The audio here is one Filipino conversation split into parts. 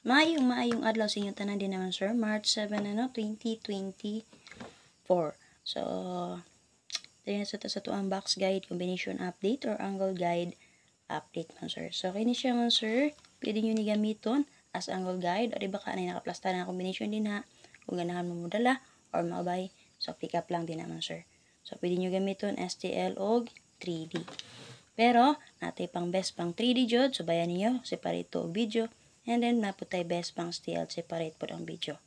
Maayong adlaw sa inyo tanan din naman sir. March 7 2024. So dili na sa tuang box guide combination update or angle guide update man sir. So kini siya man sir, pwede niyo ni gamiton as angle guide o di ba kanay nakaplasta na combination din ha. Kung ganahan mo modala or maabay, so pick up lang din naman sir. So pwede niyo gamiton STL og 3D. Pero natay pang best pang 3D jud, so bayan niyo separate og video. And then, naputay best pang STL, separate po ang video.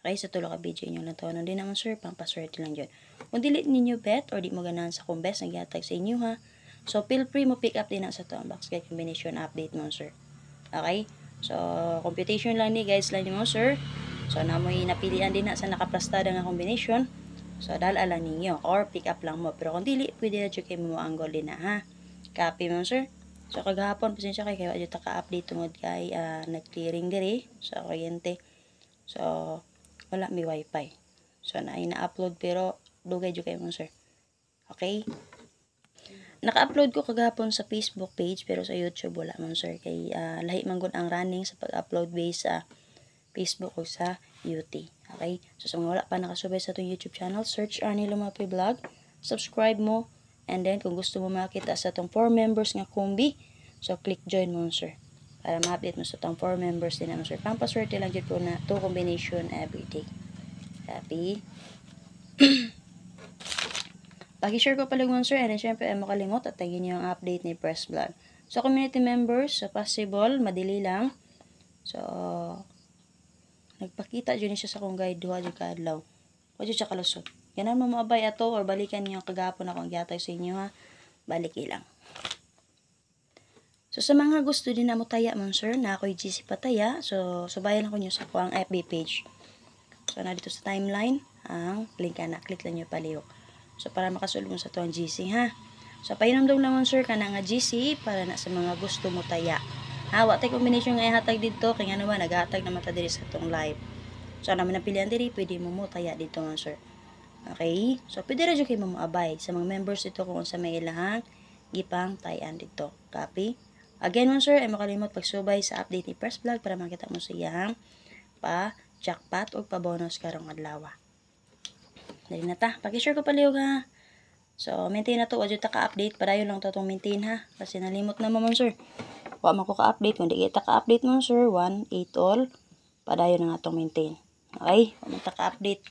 Okay, sa tulo ka video inyo lang tawanan din naman sir, pang paswerte lang dyan. Kung delete ninyo bet, or di mo ganahan sa kung best, nagyatag sa inyo ha. So, feel free mo pick up din na sa to ang box guide combination update mo sir. Okay, so, computation lang ni guys lang mo sir. So, namoy napilian din na sa nakaplastada nga combination. So, dala lang ninyo, or pick up lang mo. Pero kung dili, pwede na dyan kayo mo angle din na ha. Copy mo sir. So kagahapon pasensya kay kaya adto ka-update tungod kay nag-clearing diri sa kuryente. So wala mi wifi. So na-upload pero dugay jud kay mo sir. Okay? Naka-upload ko kagahapon sa Facebook page pero sa YouTube wala man sir kay lahi man gud ang running sa pag-upload base sa Facebook o sa UT. Okay? So sa mga wala pa nakasubay sa atong YouTube channel, search Arnie Lumapi Vlog, subscribe mo. And then, kung gusto mo makita sa itong 4 members nga kumbi, so click join mo, sir. Para ma-update mo sa itong 4 members din naman, sir. Pampaswerte lang dito na 2 combination everyday. Happy? Pag-share ko pala mo, sir. And then, syempre, ay makalimot at tagin niyo ang update ni Press Vlog. So, community members, so possible, madili lang. So, nagpakita dyan siya sa kong guide, duha dyan kaadlaw. O dyan siya kalusot. Ganan mo maabay ato or balikan niyo kagapon akong gyatay sa inyo ha. Balik ilang. So sa mga gusto din na mo taya man sir, na ako'y GC pataya. So subayan ako niyo sa kuang FB page. So na dito sa timeline ang link na click lang niyo palihok. So para makasulong sa tuang GC ha. So painamdom naman sir kana nga GC para na sa mga gusto mo taya. Ha, wa tay combination nga ihatag dito kay nga naman naghatag na mata diri sa tong live. So naman napilian diri pwede mo taya dito man sir. Okay? So, pwede rin kayo mamuabay sa mga members dito kung sa may ilahang gipang tayan dito. Copy? Again mo sir, ay makalimot pagsubay sa update ni Press Vlog para makita mo sa iyang pa-jackpot o pa-bonus karong adlaw. Dali na ta. Pag-share ko palihog ha. So, maintain na to. Wadyo ta ka-update. Padayon lang to itong maintain ha. Kasi nalimot na mo sir. Wa man ko ka-update. Kung di kita ka-update mo sir, 1, 8 all. Padayon na nga itong maintain. Okay? Wa man ta ka-update.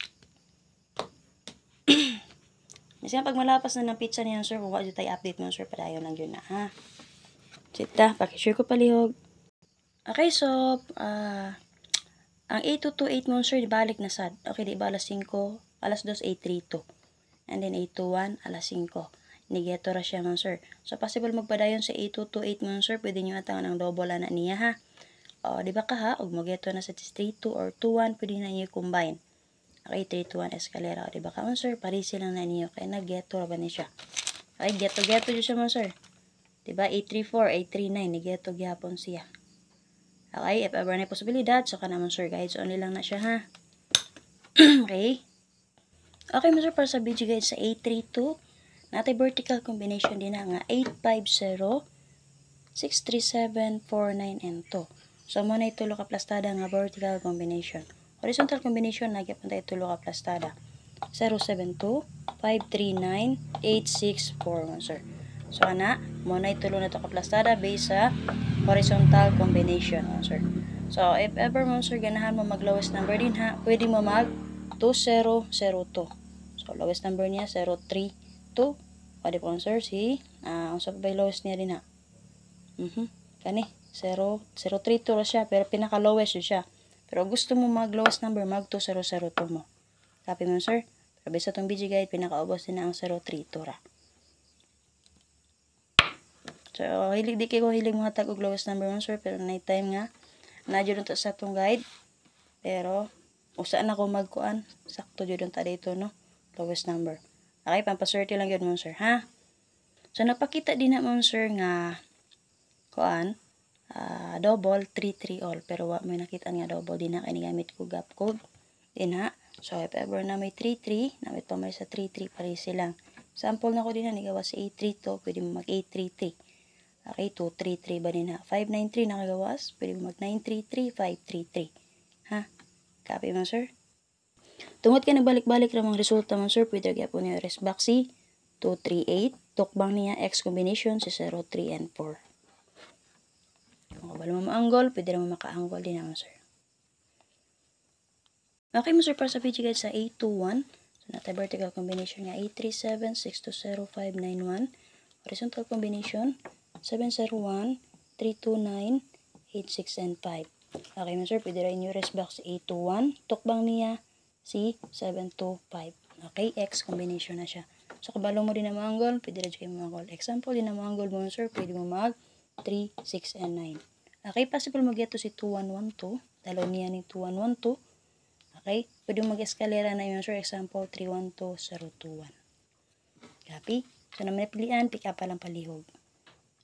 Kasi pag malapas na ng pizza niyan sir, kung wala tayo update mo sir, padayon lang yun na ha. Sita, pakishare ko palihog. Okay, so, ang 8228 mo sir, ibalik na sad. Okay, di ba alas 5, alas 2, 832. And then 821, alas 5. Nigeto ra siya mo sir. So, possible magpadayon sa 8228 mo sir, pwede nyo atangan ng double na niya ha. O, di ba ka ha, og mageto na sa 32 or 21, pwede na nyo combine. Okay, 321 escalera. O, diba ka, sir? Parisi lang na niyo. Kaya nag-geto ba niya siya? Okay, geto-geto dyan siya, sir. Diba, 834, 839. Nag-geto gyapon siya. Okay, if ever na posibilidad, so ka naman, sir, guys. Only lang na siya, ha? Okay. Okay, sir, para sa video guide sa 832, natay vertical combination din na nga 850, 637, 49, and 2. So, muna itulo ka plastada nga vertical combination. Horizontal combination, nagyapan tayo tulo ka plastada. 072, 539, 864, sir. So, ana, muna itulo na ito ka plastada based sa horizontal combination, sir. So, if ever mo, sir, ganahan mo mag-lowest number din, ha, pwede mo mag-2002. So, lowest number niya, 032. Pwede po, sir, ang sa pabay lowest niya din, ha. Kani, 032 lang siya, pero pinaka-lowest siya. Pero gusto mo mag-lowest number, mag-2002 mo. Copy mo, sir. Pero sa itong video guide, pinaka-ubos din na ang 032 ra. So, di kayo hilig mga tag og lowest number mo, sir. Pero night time nga, na-dyo dun sa itong guide. Pero, usaan ako magkuan. Sakto dyo dun dito, no? Lowest number. Okay, pampaswerte lang yun mo, sir, ha? So, napakita din na mo, sir, nga kuan. Double 3-3 all pero wa may nakita nga double din na kay gamit ko gap code din ha. So if ever na may 3-3 na may pamay sa 3-3 pare silang sample na ko din na nigawa sa 8-3 to pwede mo mag 8-3-3 Okay, 233 ba din ha? 593 nakagawas. Pwede mo mag 933, 533. Ha? Copy mo, sir? Tungod ka nagbalik-balik ramang resulta mo, sir, pwede gyapon niyo rest back si 238. Tukbang niya X combination si 0, 3, and 4. Kung kabalo mo maanggol, pwede naman makaanggol din naman, sir. Okay mo, sir, para sa page guide sa 821. So, nata vertical combination nga 837, 620, 591. Horizontal combination 701, 329, 86, and 5. Okay mo, sir, pwede rin yung rest back sa 821. Tukbang niya si 725. Okay, X combination na siya. So, kabalo mo din na maanggol, pwede rin kayo maanggol. Example, din na maanggol mo, sir, pwede mo mag 3, 6, and 9. Okay, possible mo get to si 2112. Dalaw niya ni 2112. Okay, pwede mo mag-eskalera na yun, sir. Example, 312, 021. Copy? So, na pilihan, pick up pa lang palihog.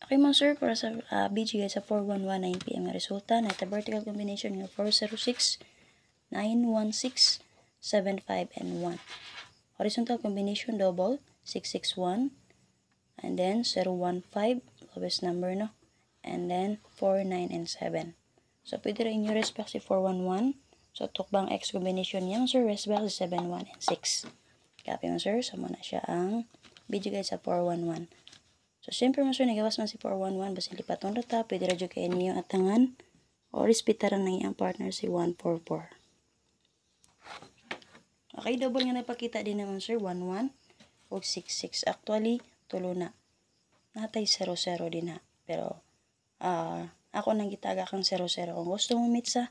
Okay mo, sir, para sa BG guys sa 4119 PM nga resulta, na ita vertical combination nga 406, 916, 75, and 1. Horizontal combination double, 661, and then 015, lowest number, no? And then 4, 9, and 7. So, pwede rin yung respect si 411. So, tukbang X combination niyang, sir, respect si 7, 1, and 6. Copy mo, sir. So, muna siya ang video guys sa 411. So, siyempre mo, sir, nagawas man si 411. Basta lipat ng rata, pwede radyo kayo niyo atangan o respetaran ng iyang partner si 144. Okay, double nga napakita din naman, sir. 11 o 66. Actually, tulo na. Natay 00 din ha. Pero, ako nang gitaga kang 00. Kung gusto mo meet sa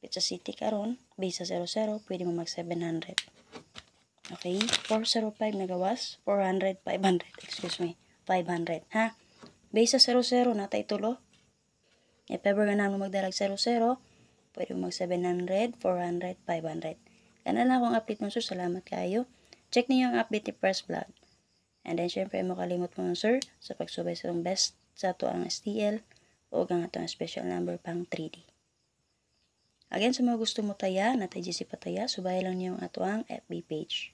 Pizza City karon, base sa 00, pwede mo mag 700. Okay, 405 nagawas, 400, 500, excuse me, 500, ha? Base sa 00, natay tulo. If ever ka na mo magdalag 00, pwede mo mag 700, 400, 500. Kana lang akong update mo, sir. Salamat kayo. Check niyo ang update ni First Vlog. And then, syempre, mo kalimot mo, sir, sa pagsubay sa best sa ito ang STL o ang ito ang special number pang 3D. Again, sa mga gusto mo taya, natay GC pataya, subay lang niyo ang ato ang FB page.